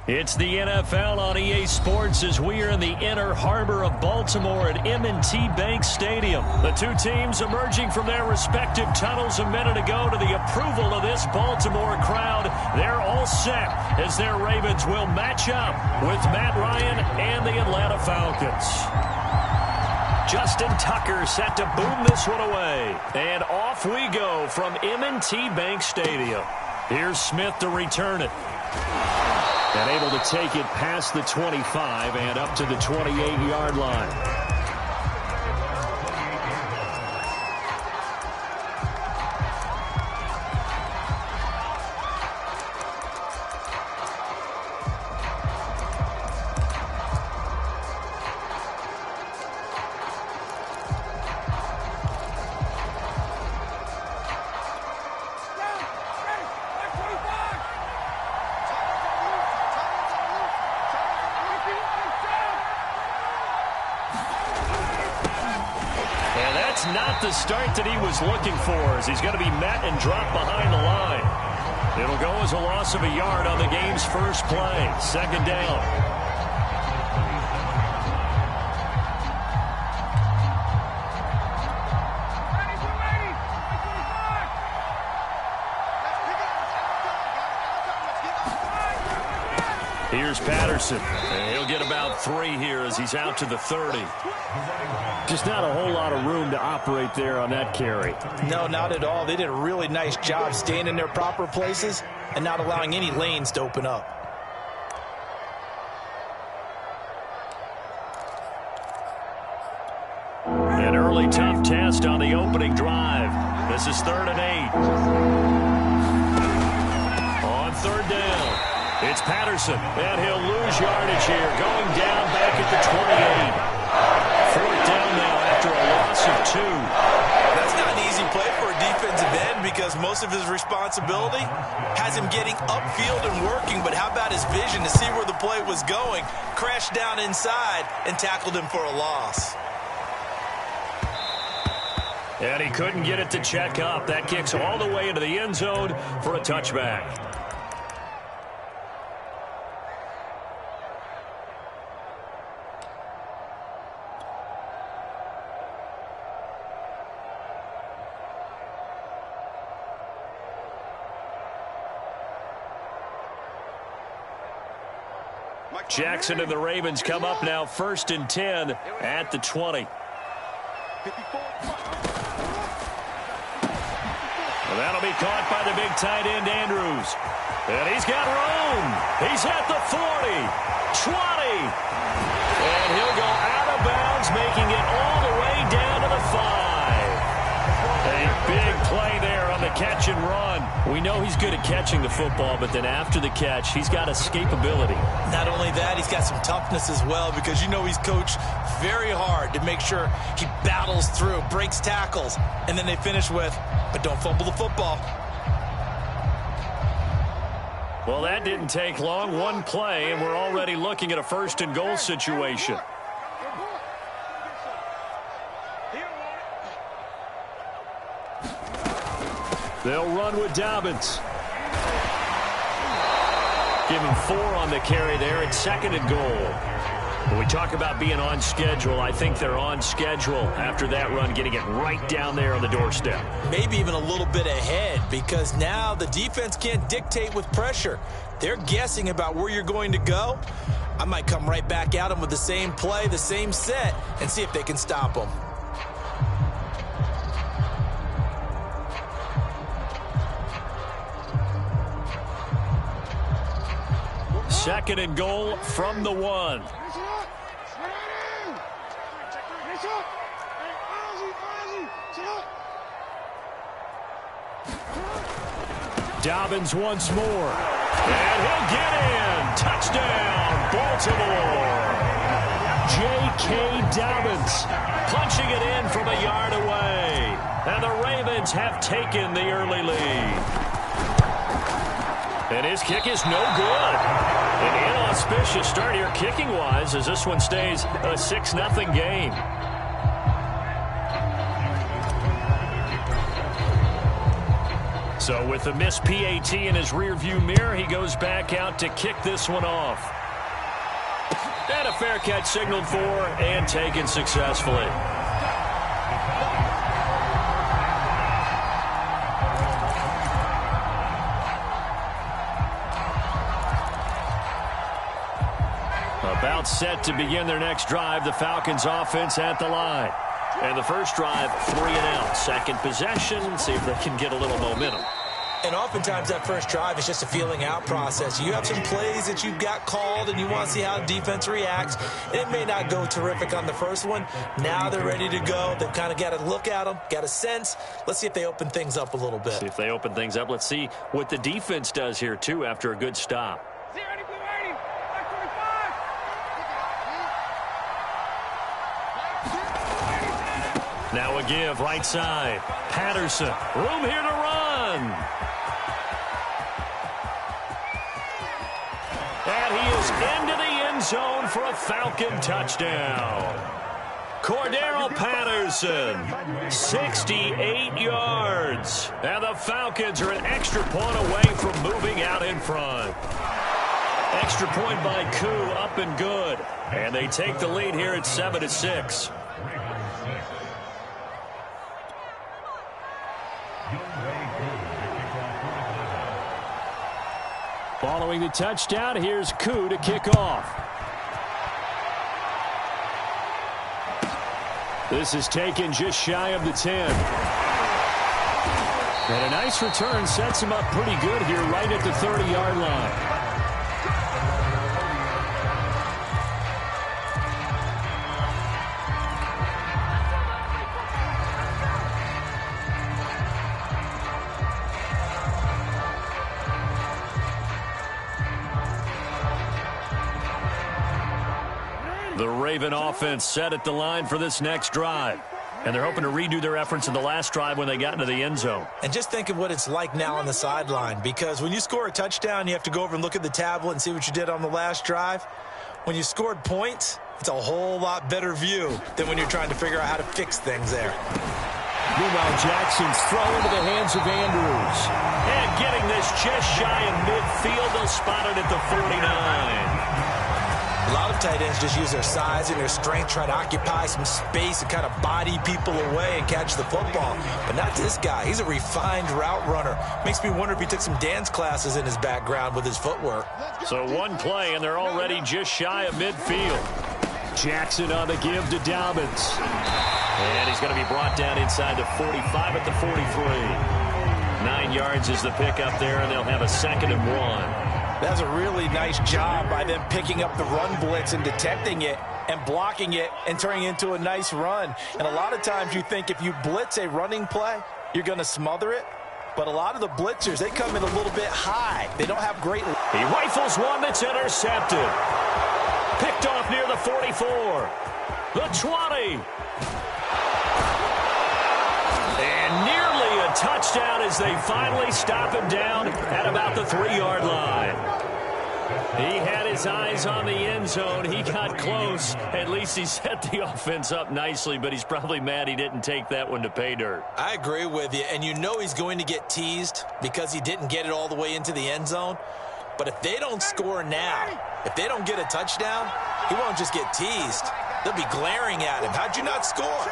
It's the NFL on EA Sports as we are in the inner harbor of Baltimore at M&T Bank Stadium. The two teams emerging from their respective tunnels a minute ago to the approval of this Baltimore crowd. They're all set as their Ravens will match up with Matt Ryan and the Atlanta Falcons. Justin Tucker set to boom this one away. And off we go from M&T Bank Stadium. Here's Smith to return it. And able to take it past the 25 and up to the 28-yard line. Not the start that he was looking for, as he's going to be met and dropped behind the line. It'll go as a loss of a yard on the game's first play. Second down. Here's Patterson, and he'll get about 3 here as he's out to the 30. Just not a whole lot of room to operate there on that carry. No, not at all. They did a really nice job staying in their proper places and not allowing any lanes to open up. An early tough test on the opening drive. This is 3rd and 8. On 3rd down. It's Patterson, and he'll lose yardage here, going down back at the 28. 4th down now after a loss of 2. That's not an easy play for a defensive end because most of his responsibility has him getting upfield and working, but how about his vision to see where the play was going, crashed down inside, and tackled him for a loss. And he couldn't get it to check up. That kicks all the way into the end zone for a touchback. Jackson and the Ravens come up now 1st and 10 at the 20. Well, that'll be caught by the big tight end, Andrews. And he's got room. He's at the 40, 20. And he'll go out of bounds, making it all the way down to the 5. A big play there on the catch and run. We know he's good at catching the football, but then after the catch, he's got escapability. Not only that, he's got some toughness as well because you know he's coached very hard to make sure he battles through, breaks tackles, and then they finish with, but don't fumble the football. Well, that didn't take long. One play, and we're already looking at a 1st and goal situation. They'll run with Dobbins. Give him 4 on the carry there. It's 2nd and goal. When we talk about being on schedule, I think they're on schedule after that run, getting it right down there on the doorstep. Maybe even a little bit ahead because now the defense can't dictate with pressure. They're guessing about where you're going to go. I might come right back at them with the same play, the same set, and see if they can stop them. 2nd and goal from the 1. Dobbins once more. And he'll get in. Touchdown, Baltimore. J.K. Dobbins punching it in from a yard away. And the Ravens have taken the early lead. And his kick is no good. An inauspicious start here kicking-wise as this one stays a 6-0 game. So with the missed PAT in his rearview mirror, he goes back out to kick this one off. And a fair catch signaled for and taken successfully. About set to begin their next drive, the Falcons offense at the line. And the first drive, 3 and out. Second possession, see if they can get a little momentum. And oftentimes that first drive is just a feeling out process. You have some plays that you've got called and you want to see how the defense reacts. It may not go terrific on the first one. Now they're ready to go. They've kind of got to look at them, got a sense. Let's see if they open things up a little bit. See if they open things up. Let's see what the defense does here, too, after a good stop. Now a give, right side. Patterson, room here to run. And he is into the end zone for a Falcon touchdown. Cordero Patterson, 68 yards. And the Falcons are an extra point away from moving out in front. Extra point by Koo, up and good. And they take the lead here at 7-6. Following the touchdown, here's Koo to kick off. This is taken just shy of the 10. And a nice return sets him up pretty good here right at the 30-yard line. The Raven offense set at the line for this next drive. And they're hoping to redo their efforts in the last drive when they got into the end zone. And just think of what it's like now on the sideline, because when you score a touchdown, you have to go over and look at the tablet and see what you did on the last drive. When you scored points, it's a whole lot better view than when you're trying to figure out how to fix things there. Meanwhile, Jackson's throw into the hands of Andrews. And getting this just shy of midfield, they'll spot it at the 49. A lot of tight ends just use their size and their strength, try to occupy some space and kind of body people away and catch the football. But not this guy. He's a refined route runner. Makes me wonder if he took some dance classes in his background with his footwork. So one play, and they're already just shy of midfield. Jackson on the give to Dobbins. And he's going to be brought down inside the 45 at the 43. 9 yards is the pickup there, and they'll have a 2nd and 1. That's a really nice job by them picking up the run blitz and detecting it and blocking it and turning it into a nice run. And a lot of times you think if you blitz a running play, you're going to smother it. But a lot of the blitzers, they come in a little bit high. They don't have great... He rifles one that's intercepted. Picked off near the 44. The 20. And nearly a touchdown as they finally stop him down at about the 3-yard line. He had his eyes on the end zone. He got close. At least he set the offense up nicely, but he's probably mad he didn't take that one to pay dirt. I agree with you, and you know he's going to get teased because he didn't get it all the way into the end zone. But if they don't score now, if they don't get a touchdown, he won't just get teased. They'll be glaring at him. How'd you not score?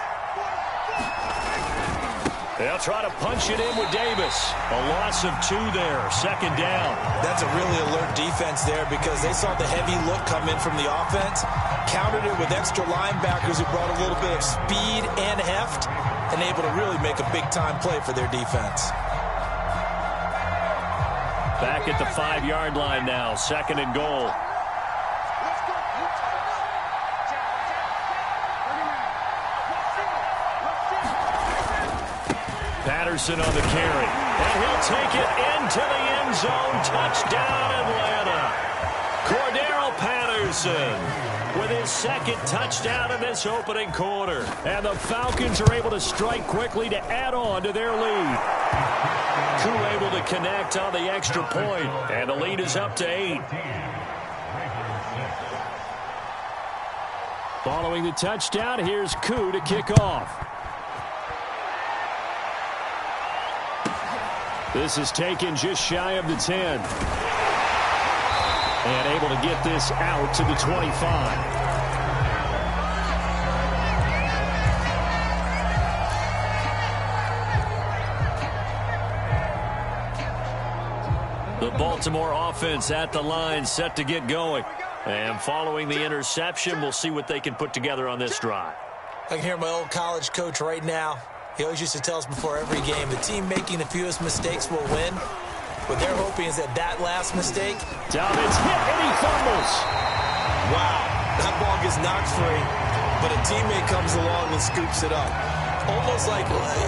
They'll try to punch it in with Davis. A loss of 2 there, 2nd down. That's a really alert defense there because they saw the heavy look come in from the offense, countered it with extra linebackers who brought a little bit of speed and heft, and able to really make a big-time play for their defense. Back at the 5-yard line now, 2nd and goal. Patterson on the carry. And he'll take it into the end zone. Touchdown, Atlanta. Cordero Patterson with his 2nd touchdown in this opening quarter. And the Falcons are able to strike quickly to add on to their lead. Koo able to connect on the extra point. And the lead is up to 8. Following the touchdown, here's Koo to kick off. This is taken just shy of the 10. And able to get this out to the 25. The Baltimore offense at the line, set to get going. And following the interception, we'll see what they can put together on this drive. I can hear my old college coach right now. He always used to tell us before every game, the team making the fewest mistakes will win. What they're hoping is that last mistake. Dobbins hit and he fumbles. Wow, that ball gets knocked free, but a teammate comes along and scoops it up.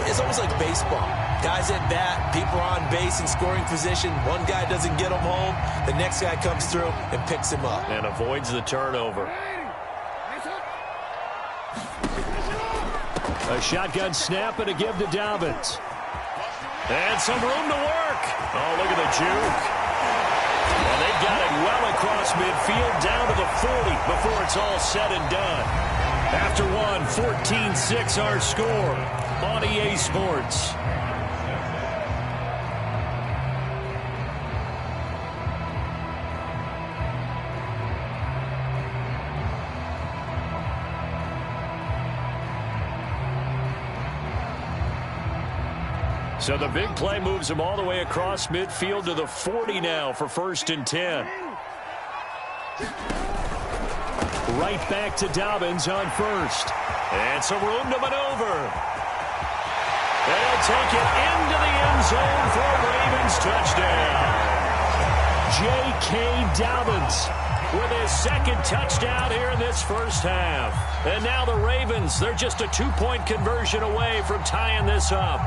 It's almost like baseball. Guys at bat, people are on base in scoring position. One guy doesn't get him home. The next guy comes through and picks him up. And avoids the turnover. A shotgun snap and a give to Dobbins. And some room to work. Oh, look at the juke. And they've got it well across midfield down to the 40 before it's all said and done. After one, 14-6 our score on EA Sports. So the big play moves him all the way across midfield to the 40 now for 1st and 10. Right back to Dobbins on 1st. And some room to maneuver. They'll take it into the end zone for a Ravens touchdown. J.K. Dobbins with his 2nd touchdown here in this first half. And now the Ravens, they're just a 2-point conversion away from tying this up.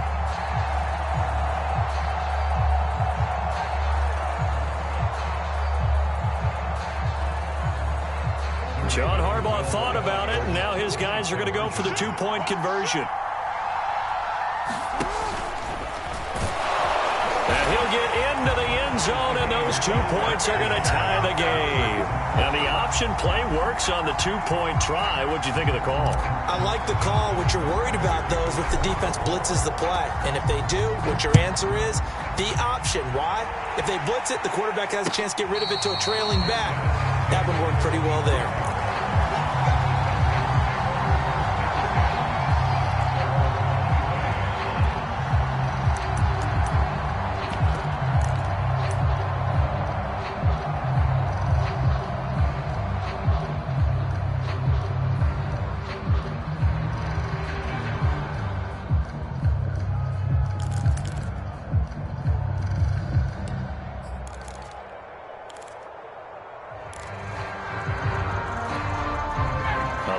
John Harbaugh thought about it, and now his guys are going to go for the 2-point conversion. And he'll get into the end zone, and those 2 points are going to tie the game. And the option play works on the 2-point try. What'd you think of the call? I like the call. What you're worried about, though, is if the defense blitzes the play. And if they do, what your answer is, the option. Why? If they blitz it, the quarterback has a chance to get rid of it to a trailing back. That would work pretty well there.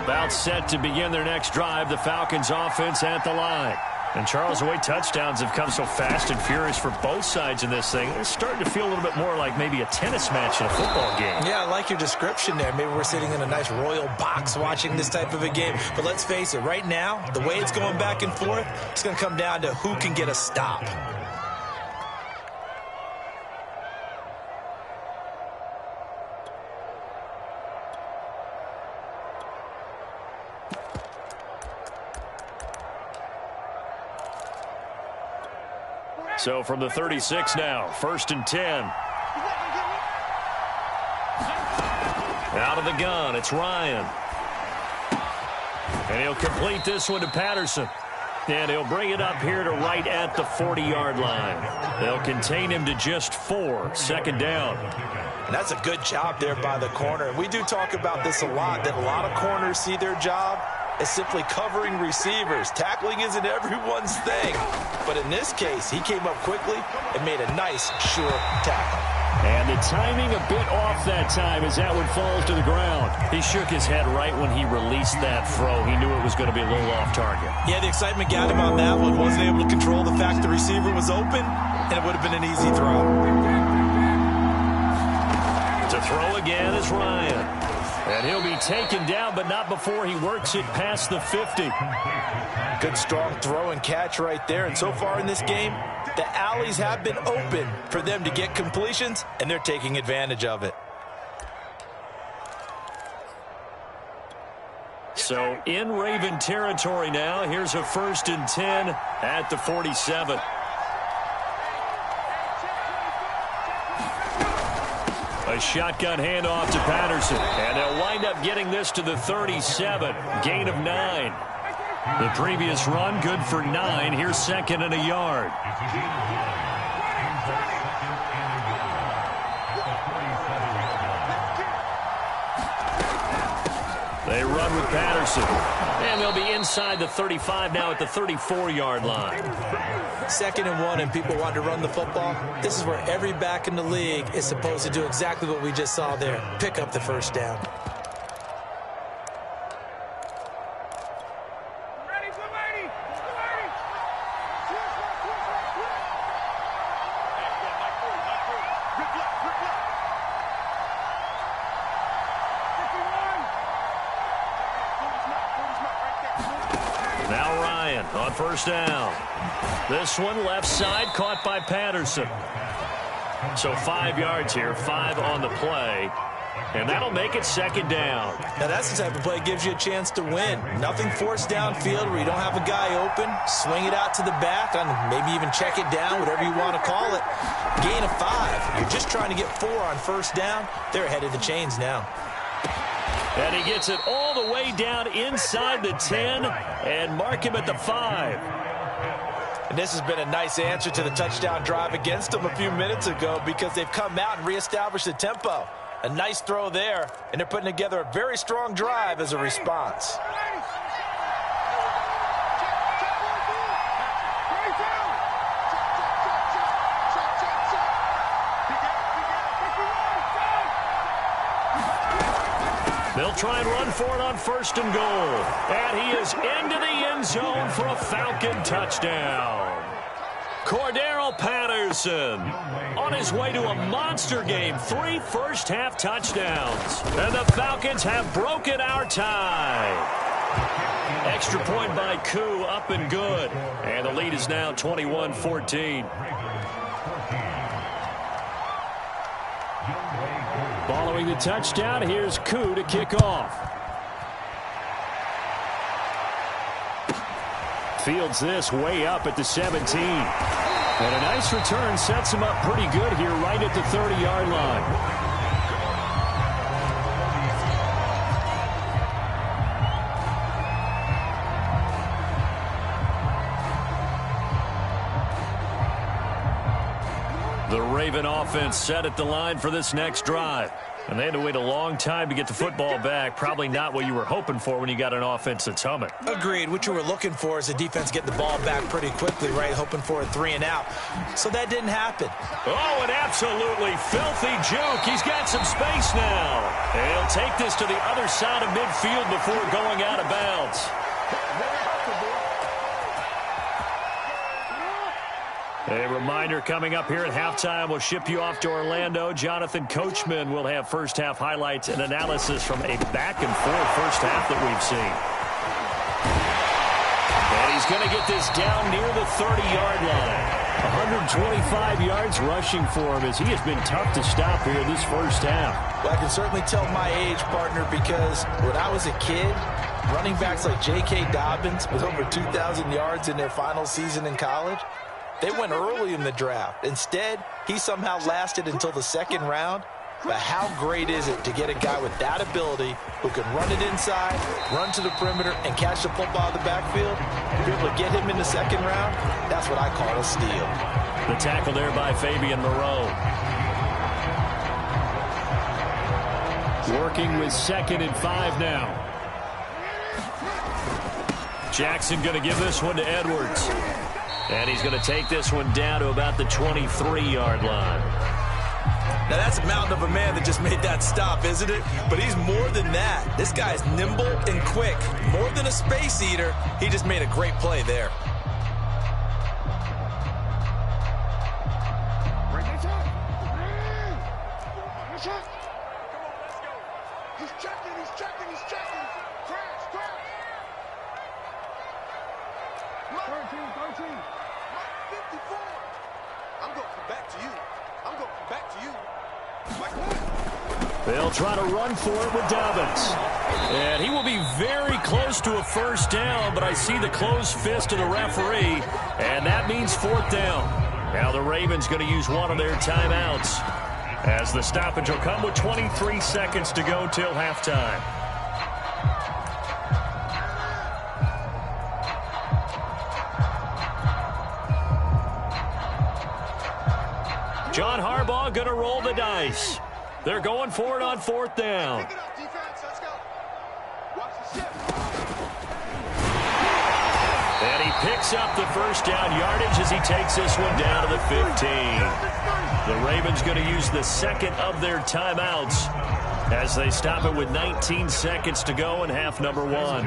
About set to begin their next drive, the Falcons offense at the line. And Charles, the way touchdowns have come so fast and furious for both sides in this thing, it's starting to feel a little bit more like maybe a tennis match in a football game. Yeah, I like your description there. Maybe we're sitting in a nice royal box watching this type of a game. But let's face it, right now, the way it's going back and forth, it's going to come down to who can get a stop. So from the 36 now, 1st and 10. Out of the gun, it's Ryan. And he'll complete this one to Patterson. And he'll bring it up here to right at the 40-yard line. They'll contain him to just 4, 2nd down. And that's a good job there by the corner. We do talk about this a lot, that a lot of corners see their job as simply covering receivers. Tackling isn't everyone's thing. But in this case, he came up quickly and made a nice, sure tackle. And the timing a bit off that time as that one falls to the ground. He shook his head right when he released that throw. He knew it was going to be a little off target. Yeah, the excitement got him on that one. Wasn't able to control the fact the receiver was open, and it would have been an easy throw. To throw again is Ryan. And he'll be taken down, but not before he works it past the 50. Good, strong throw and catch right there. And so far in this game, the alleys have been open for them to get completions, and they're taking advantage of it. So in Raven territory now, here's a 1st and 10 at the 47. A shotgun handoff to Patterson. And they'll wind up getting this to the 37. Gain of 9. The previous run, good for 9. Here's second and a yard. They run with Patterson. And they'll be inside the 35 now at the 34-yard line. 2nd and 1 and people want to run the football. This is where every back in the league is supposed to do exactly what we just saw there. Pick up the first down. On first down. This one left side caught by Patterson. So 5 yards here, 5 on the play. And that'll make it second down. Now that's the type of play that gives you a chance to win. Nothing forced downfield where you don't have a guy open. Swing it out to the back and maybe even check it down, whatever you want to call it. Gain of 5. You're just trying to get 4 on first down. They're ahead of the chains now. And he gets it all the way down inside the 10 and mark him at the 5. And this has been a nice answer to the touchdown drive against them a few minutes ago because they've come out and reestablished the tempo. A nice throw there, and they're putting together a very strong drive as a response. They'll try and run for it on first and goal. And he is into the end zone for a Falcon touchdown. Cordero Patterson on his way to a monster game. 3 first-half touchdowns. And the Falcons have broken our tie. Extra point by Koo, up and good. And the lead is now 21-14. Following the touchdown, here's Koo to kick off. Fields this way up at the 17. And a nice return sets him up pretty good here right at the 30-yard line. The Raven offense set at the line for this next drive. And they had to wait a long time to get the football back. Probably not what you were hoping for when you got an offense that's humming. Agreed. What you were looking for is the defense getting the ball back pretty quickly, right? Hoping for a 3 and out. So that didn't happen. Oh, an absolutely filthy juke. He's got some space now. And he'll take this to the other side of midfield before going out of bounds. A reminder coming up here at halftime, we'll ship you off to Orlando. Jonathan Coachman will have first-half highlights and analysis from a back-and-forth first half that we've seen. And he's going to get this down near the 30-yard line. 125 yards rushing for him as he has been tough to stop here this first half. Well, I can certainly tell my age, partner, because when I was a kid, running backs like J.K. Dobbins with over 2,000 yards in their final season in college, they went early in the draft. Instead, he somehow lasted until the 2nd round. But how great is it to get a guy with that ability who can run it inside, run to the perimeter, and catch the football out of the backfield? If you're able to get him in the 2nd round, that's what I call a steal. The tackle there by Fabian Moreau. Working with 2nd and 5 now. Jackson going to give this one to Edwards. And he's going to take this one down to about the 23-yard line. Now, that's a mountain of a man that just made that stop, isn't it? But he's more than that. This guy's nimble and quick. More than a space eater, he just made a great play there. They'll try to run for it with Dobbins. And he will be very close to a first down, but I see the closed fist of the referee, and that means 4th down. Now the Ravens going to use one of their timeouts. As the stoppage will come with 23 seconds to go till halftime. John Harbaugh going to roll the dice. They're going for it on 4th down. Pick it up, defense. Let's go. Watch the shift. And he picks up the first down yardage as he takes this one down to the 15. The Ravens going to use the second of their timeouts as they stop it with 19 seconds to go in half number 1.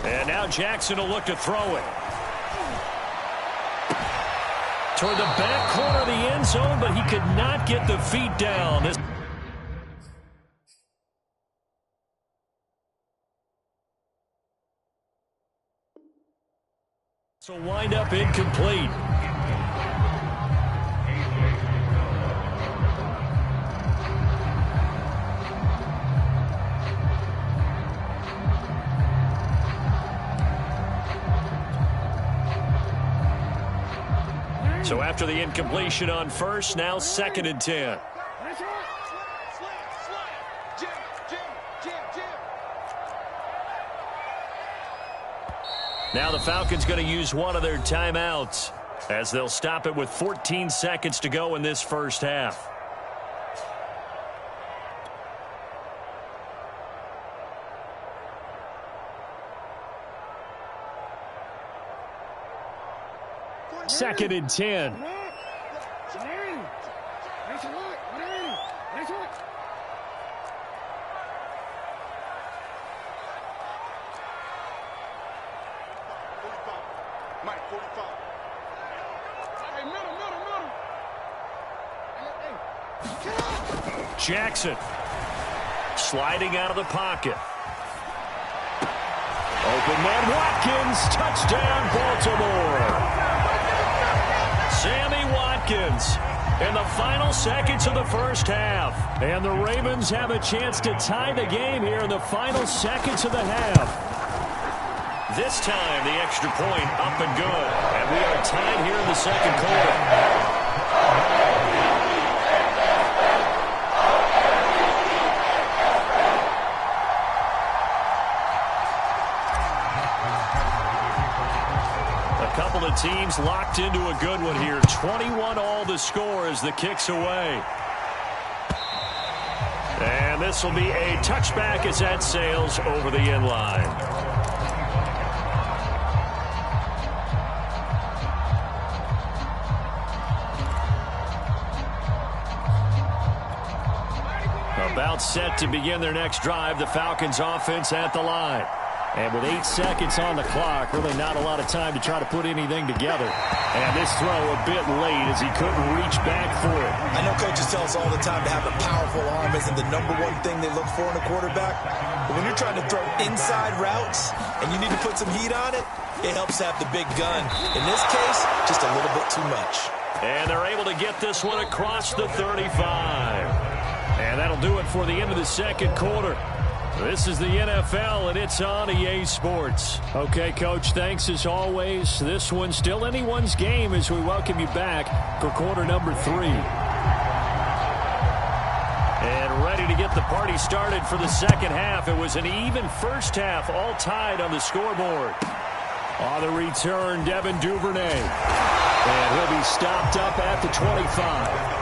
And now Jackson will look to throw it. Toward the back corner of the end zone, but he could not get the feet down. So wind up incomplete. So after the incompletion on first, now 2nd and 10. Now the Falcons going to use one of their timeouts as they'll stop it with 14 seconds to go in this first half. Second and 10. Mike, 45. Hey, middle. Jackson sliding out of the pocket. Open man Watkins, touchdown Baltimore. Sammy Watkins in the final seconds of the first half. And the Ravens have a chance to tie the game here in the final seconds of the half. This time the extra point up and good. And we are tied here in the second quarter. Couple of teams locked into a good one here. 21 all the score as the kick's away. And this will be a touchback as that sails over the end line. About set to begin their next drive. The Falcons offense at the line. And with 8 seconds on the clock, really not a lot of time to try to put anything together. And this throw a bit late as he couldn't reach back for it. I know coaches tell us all the time to have a powerful arm isn't the #1 thing they look for in a quarterback. But when you're trying to throw inside routes and you need to put some heat on it, it helps to have the big gun. In this case, just a little bit too much. And they're able to get this one across the 35. And that'll do it for the end of the second quarter. This is the NFL, and it's on EA Sports. Okay, Coach, thanks as always. This one's still anyone's game as we welcome you back for quarter number 3. And ready to get the party started for the second half. It was an even first half, all tied on the scoreboard. On the return, Devin Duvernay. And he'll be stopped up at the 25.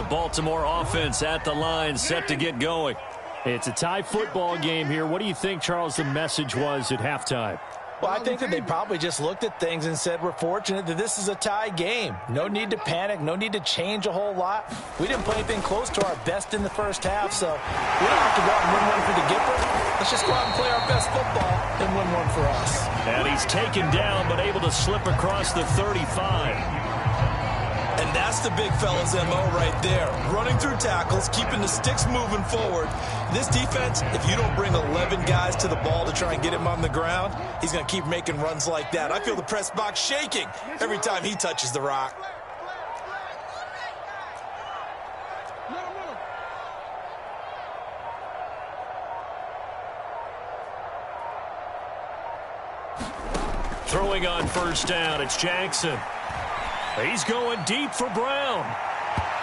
Baltimore offense at the line, set to get going. It's a tie football game here. What do you think, Charles, the message was at halftime? Well, I think that they probably just looked at things and said, we're fortunate that this is a tie game. No need to panic. No need to change a whole lot. We didn't play anything close to our best in the first half, so we don't have to go out and win one for the Gipper. Let's just go out and play our best football and win one for us. And he's taken down but able to slip across the 35. And That's the big fella's MO right there. Running through tackles, keeping the sticks moving forward. This defense, if you don't bring 11 guys to the ball to try and get him on the ground, he's going to keep making runs like that. I feel the press box shaking every time he touches the rock. Throwing on first down, it's Jackson. He's going deep for Brown.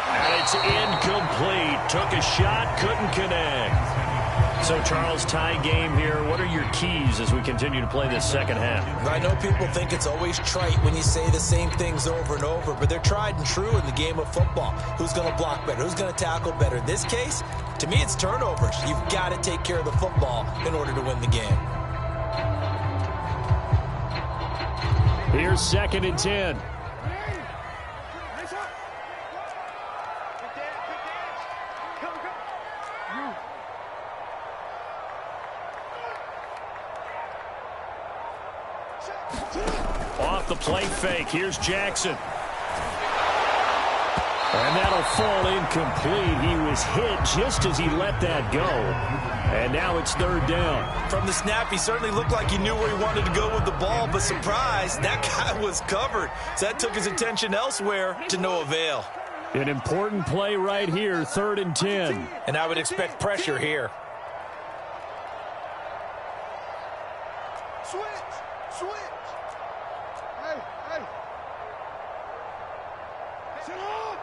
And it's incomplete. Took a shot, couldn't connect. So, Charles, tie game here. What are your keys as we continue to play this second half? I know people think it's always trite when you say the same things over and over, but they're tried and true in the game of football. Who's going to block better? Who's going to tackle better? In this case, to me, it's turnovers. You've got to take care of the football in order to win the game. Here's 2nd and 10. Off the play fake. Here's Jackson. And that'll fall incomplete. He was hit just as he let that go. And now it's 3rd down. From the snap, he certainly looked like he knew where he wanted to go with the ball, but surprise, that guy was covered. So that took his attention elsewhere to no avail. An important play right here, 3rd and 10. And I would expect pressure here. Switch. Hey. Sit up.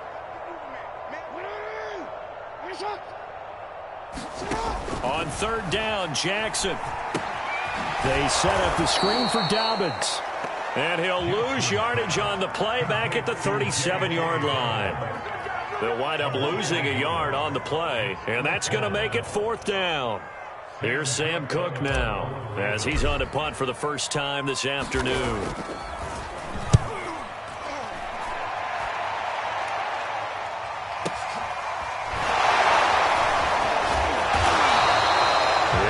On 3rd down, Jackson. They set up the screen for Dobbins. And he'll lose yardage on the play back at the 37-yard line. They'll wind up losing a yard on the play, and that's going to make it 4th down. Here's Sam Cook now as he's on to punt for the first time this afternoon.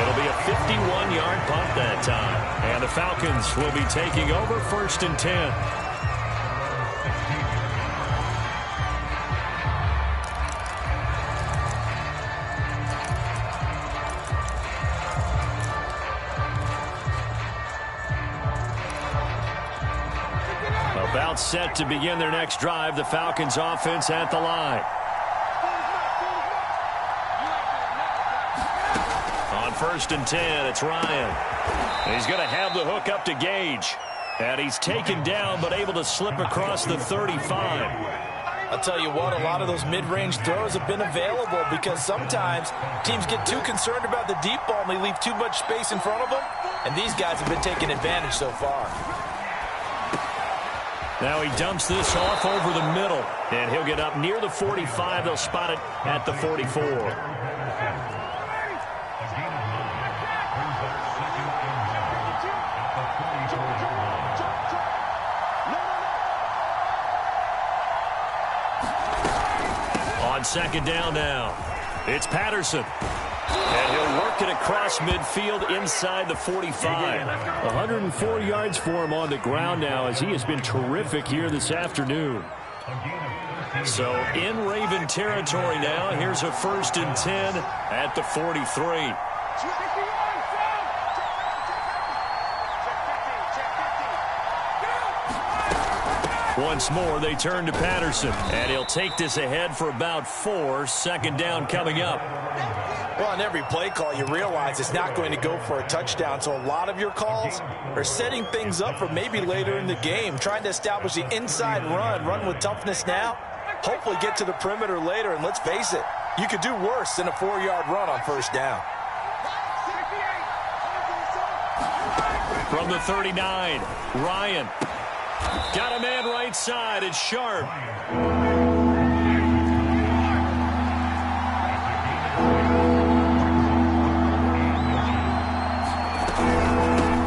It'll be a 51-yard punt that time. And the Falcons will be taking over 1st and 10. About set to begin their next drive. The Falcons offense at the line. On 1st and 10, it's Ryan. He's going to have the hook up to Gage. And he's taken down but able to slip across the 35. I'll tell you what, a lot of those mid-range throws have been available because sometimes teams get too concerned about the deep ball and they leave too much space in front of them. And these guys have been taking advantage so far. Now he dumps this off over the middle. And he'll get up near the 45. They'll spot it at the 44. On 2nd down now, it's Patterson. And he'll work it across midfield inside the 45. 104 yards for him on the ground now as he has been terrific here this afternoon. So in Raven territory now, here's a 1st and 10 at the 43. Once more, they turn to Patterson. And he'll take this ahead for about 4. 2nd down coming up. Well, on every play call, you realize it's not going to go for a touchdown. So a lot of your calls are setting things up for maybe later in the game, trying to establish the inside run with toughness now, hopefully get to the perimeter later. And let's face it, you could do worse than a 4-yard run on 1st down. From the 39, Ryan. Got a man right side. It's Sharp.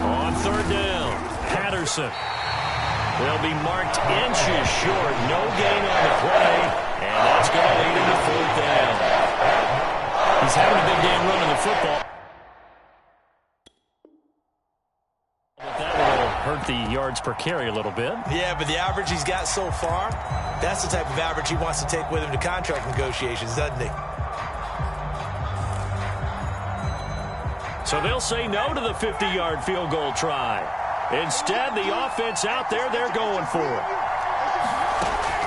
On 3rd down, Patterson. They'll be marked inches short. No gain on the play. And that's going to lead him to 4th down. He's having a big game running the football. That will hurt up the yards per carry a little bit. Yeah, but the average he's got so far, that's the type of average he wants to take with him to contract negotiations, doesn't he? So they'll say no to the 50-yard field goal try. Instead, the offense out there, they're going for it.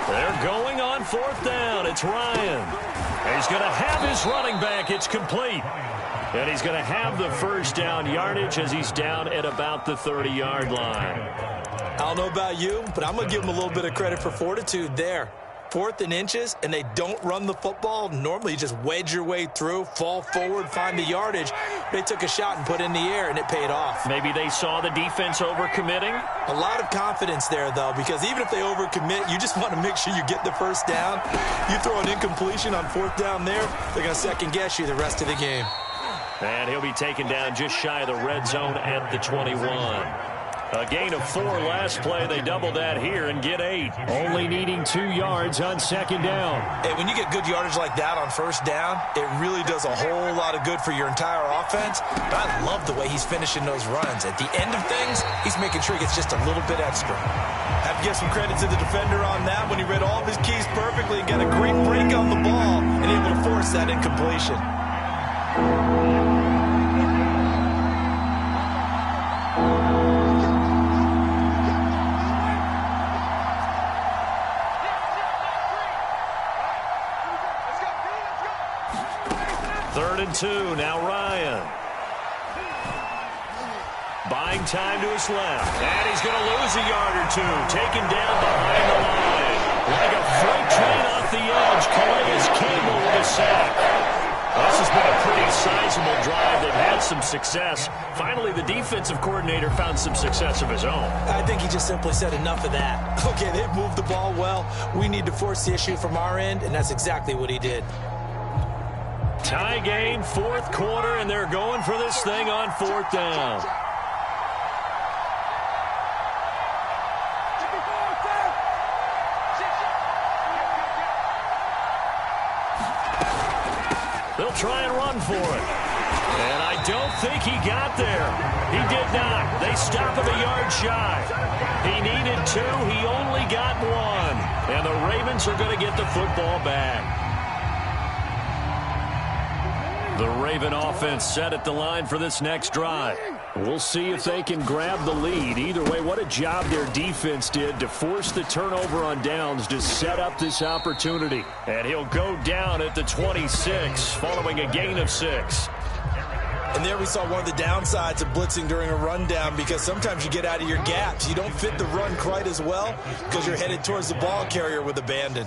They're going on 4th down. It's Ryan. He's going to have his running back. It's complete. And he's going to have the first down yardage as he's down at about the 30-yard line. I don't know about you, but I'm going to give him a little bit of credit for fortitude there. 4th and inches, and they don't run the football. Normally, you just wedge your way through, fall forward, find the yardage. They took a shot and put it in the air, and it paid off. Maybe they saw the defense overcommitting? A lot of confidence there, though, because even if they overcommit, you just want to make sure you get the first down. You throw an incompletion on 4th down there, they're going to second-guess you the rest of the game. And he'll be taken down just shy of the red zone at the 21. A gain of 4 last play. They double that here and get 8. Only needing 2 yards on 2nd down. Hey, when you get good yardage like that on 1st down, it really does a whole lot of good for your entire offense. But I love the way he's finishing those runs. At the end of things, he's making sure he gets just a little bit extra. Have to give some credit to the defender on that when he read all of his keys perfectly and got a great break on the ball and able to force that incompletion. Third and 2, now Ryan. Buying time to his left. And he's going to lose a yard or 2. Taken down behind the line. Like a freight train off the edge. Calais Campbell with a sack. This has been a pretty sizable drive. They've had some success. Finally, the defensive coordinator found some success of his own. I think he just simply said enough of that. Okay, they've moved the ball well. We need to force the issue from our end, and that's exactly what he did. Tie game, 4th quarter, and they're going for this thing on 4th down. They'll try and run for it. And I don't think he got there. He did not. They stop him a yard shy. He needed 2. He only got 1. And the Ravens are going to get the football back. The Raven offense set at the line for this next drive. We'll see if they can grab the lead. Either way, what a job their defense did to force the turnover on downs to set up this opportunity. And he'll go down at the 26 following a gain of 6. And there we saw one of the downsides of blitzing during a rundown, because sometimes you get out of your gaps. You don't fit the run quite as well because you're headed towards the ball carrier with abandon.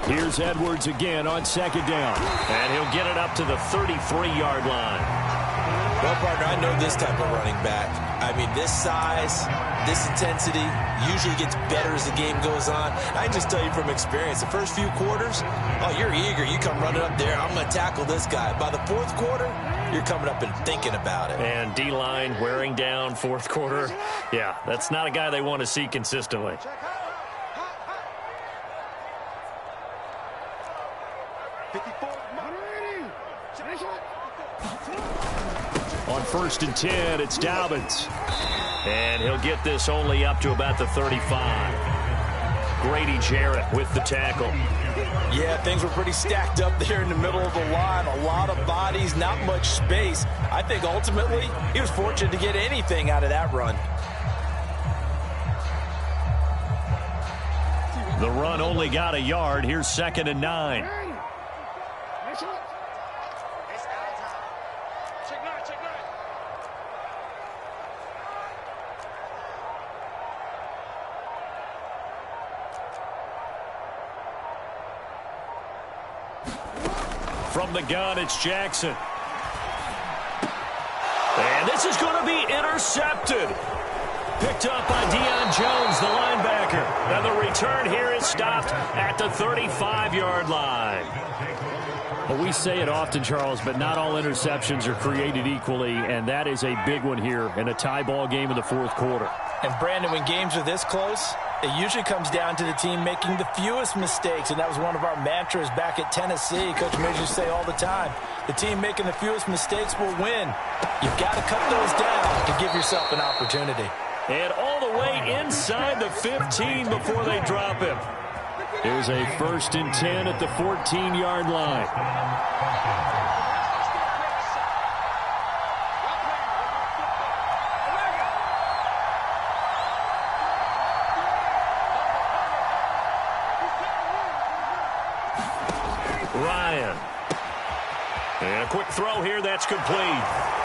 Here's Edwards again on 2nd down. And he'll get it up to the 33-yard line. Well, partner, I know this type of running back. I mean, this size, this intensity usually gets better as the game goes on. I can just tell you from experience, the first few quarters, oh, you're eager. You come running up there. I'm going to tackle this guy. By the 4th quarter, you're coming up and thinking about it. And D-line wearing down 4th quarter. Yeah, that's not a guy they want to see consistently. On 1st and 10, it's Dobbins. And he'll get this only up to about the 35. Grady Jarrett with the tackle. Yeah, things were pretty stacked up there in the middle of the line. A lot of bodies, not much space. I think ultimately he was fortunate to get anything out of that run. The run only got a yard. Here's 2nd and 9. From the gun, it's Jackson. And this is going to be intercepted. Picked up by Deion Jones, the linebacker. And the return here is stopped at the 35-yard line. Well, we say it often, Charles, but not all interceptions are created equally, and that is a big one here in a tie ball game in the 4th quarter. And, Brandon, when games are this close, It usually comes down to the team making the fewest mistakes, and that was one of our mantras back at Tennessee. Coach Major say all the time, the team making the fewest mistakes will win. You've got to cut those down to give yourself an opportunity. And all the way inside the 15 before they drop him. Here's a 1st and 10 at the 14-yard line. Ryan. And a quick throw here that's complete.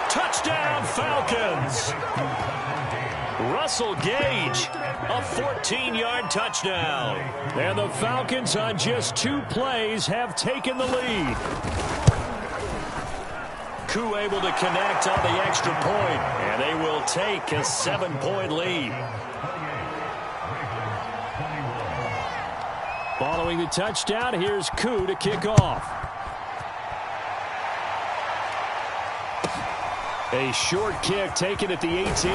Touchdown, Falcons. Russell Gage, a 14-yard touchdown. And the Falcons on just 2 plays have taken the lead. Koo able to connect on the extra point, and they will take a 7-point lead. Following the touchdown, here's Koo to kick off. A short kick taken at the 18.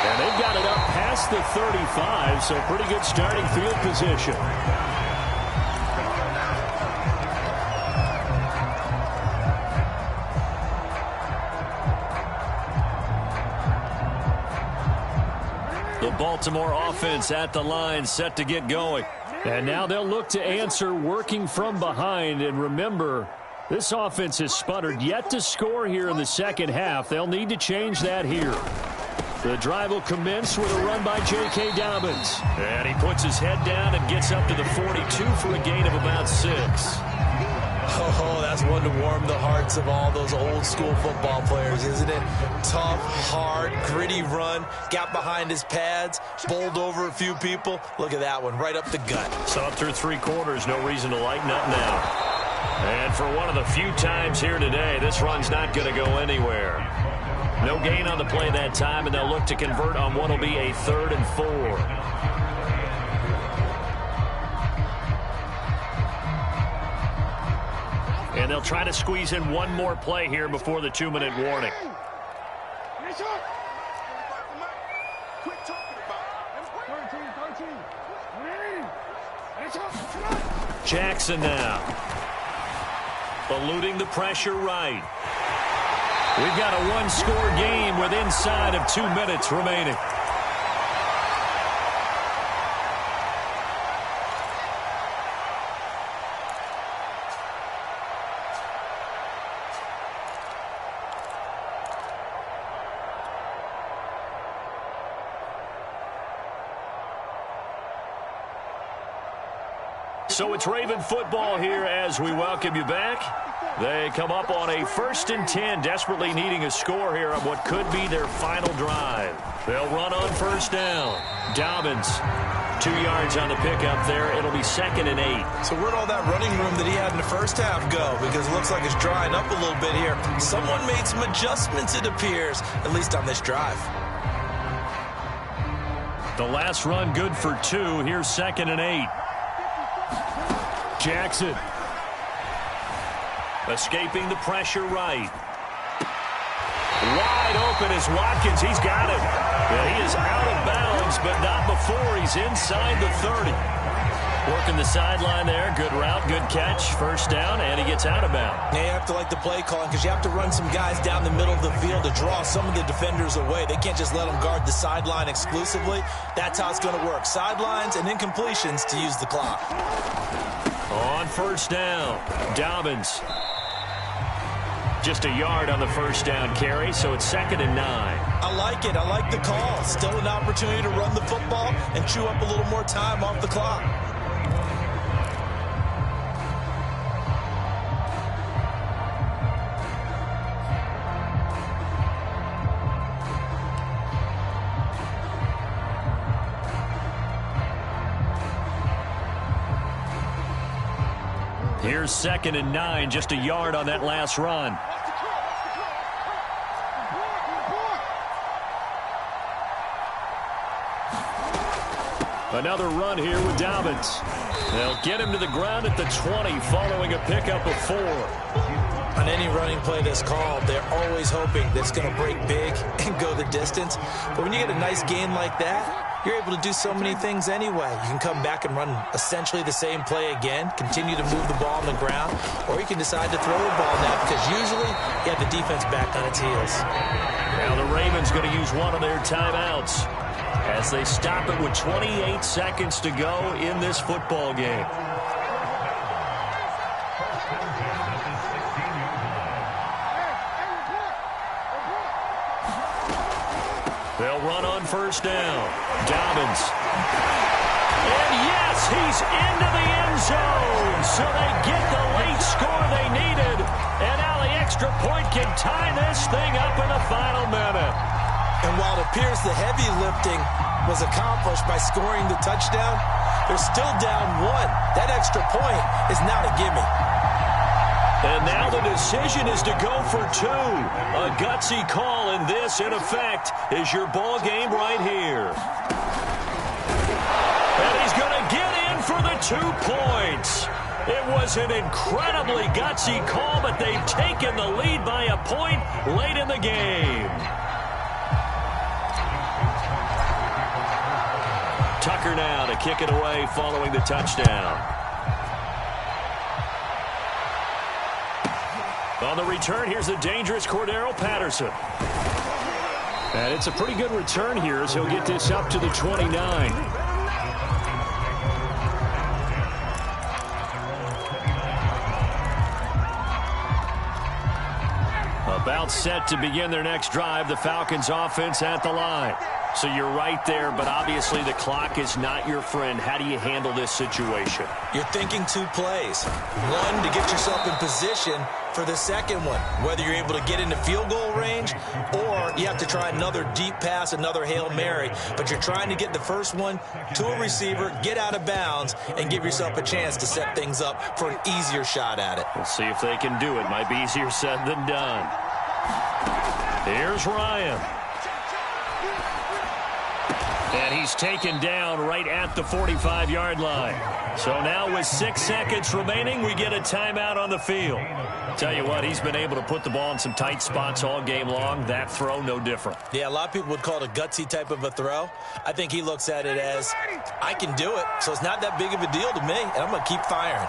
And they've got it up past the 35, so pretty good starting field position. The Baltimore offense at the line, set to get going. And now they'll look to answer working from behind. And remember, this offense has sputtered yet to score here in the second half. They'll need to change that here. The drive will commence with a run by J.K. Dobbins. And he puts his head down and gets up to the 42 for a gain of about 6. Oh, that's one to warm the hearts of all those old school football players, isn't it? Tough, hard, gritty run, got behind his pads, bowled over a few people. Look at that one, right up the gut. So up through 3 quarters, no reason to lighten up now. And for one of the few times here today, this run's not going to go anywhere. No gain on the play that time, and they'll look to convert on what will be a 3rd and 4. And they'll try to squeeze in one more play here before the 2-minute warning. Jackson now. Eluding the pressure right. We've got a 1-score game with inside of 2 minutes remaining. So it's Raven football here as we welcome you back. They come up on a 1st and 10, desperately needing a score here on what could be their final drive. They'll run on 1st down. Dobbins, 2 yards on the pickup there. It'll be 2nd and 8. So where'd all that running room that he had in the first half go? Because it looks like it's drying up a little bit here. Someone made some adjustments, it appears, at least on this drive. The last run good for 2. Here's 2nd and 8. Jackson. Escaping the pressure right. Wide open is Watkins. He's got it. And he is out of bounds, but not before he's inside the 30. Working the sideline there. Good route, good catch. 1st down, and he gets out of bounds. Yeah, you have to like the play calling because you have to run some guys down the middle of the field to draw some of the defenders away. They can't just let them guard the sideline exclusively. That's how it's going to work. Sidelines and incompletions to use the clock. On 1st down, Dobbins. Just a yard on the 1st down carry, so it's 2nd and 9. I like it. I like the call. Still an opportunity to run the football and chew up a little more time off the clock. Here's 2nd and 9, just a yard on that last run. Another run here with Dobbins. They'll get him to the ground at the 20 following a pickup of 4. On any running play that's called, they're always hoping that it's going to break big and go the distance. But when you get a nice gain like that, you're able to do so many things anyway. You can come back and run essentially the same play again, continue to move the ball on the ground, or you can decide to throw the ball now because usually you have the defense back on its heels. Now the Ravens going to use one of their timeouts as they stop it with 28 seconds to go in this football game. They'll run on first down. Dobbins. And yes, he's into the end zone. So they get the late score they needed. And now the extra point can tie this thing up in the final minute. And while it appears the heavy lifting was accomplished by scoring the touchdown, they're still down 1. That extra point is not a gimme. And now the decision is to go for 2. A gutsy call, and this, in effect, is your ball game right here. And he's going to get in for the 2 points. It was an incredibly gutsy call, but they've taken the lead by a point late in the game. Tucker now to kick it away following the touchdown. On the return, here's the dangerous Cordero Patterson. And it's a pretty good return here as he'll get this up to the 29. About set to begin their next drive, the Falcons offense at the line. So you're right there, but obviously the clock is not your friend. How do you handle this situation? You're thinking 2 plays. One, to get yourself in position for the second one, whether you're able to get into field goal range or you have to try another deep pass, another Hail Mary. But you're trying to get the first one to a receiver, get out of bounds, and give yourself a chance to set things up for an easier shot at it. We'll see if they can do it. Might be easier said than done. Here's Ryan. And he's taken down right at the 45-yard line. So now with 6 seconds remaining, we get a timeout on the field. Tell you what, he's been able to put the ball in some tight spots all game long. That throw, no different. Yeah, a lot of people would call it a gutsy type of a throw. I think he looks at it as, I can do it, so it's not that big of a deal to me, and I'm going to keep firing.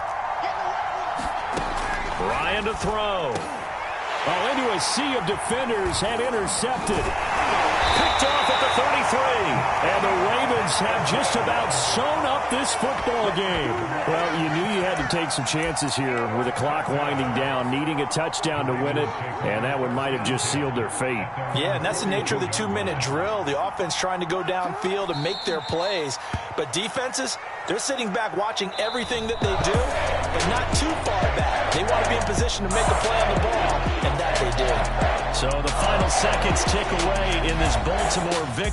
Ryan to throw. Oh, into a sea of defenders and intercepted. Picked off at the 33. And the Ravens have just about sewn up this football game. Well, you knew you had to take some chances here with the clock winding down, needing a touchdown to win it, and that one might have just sealed their fate. Yeah, and that's the nature of the 2-minute drill. The offense trying to go downfield and make their plays. But defenses, they're sitting back watching everything that they do, but not too far back. They want to be in position to make a play on the ball, and that they did. So the final seconds tick away in this Baltimore victory.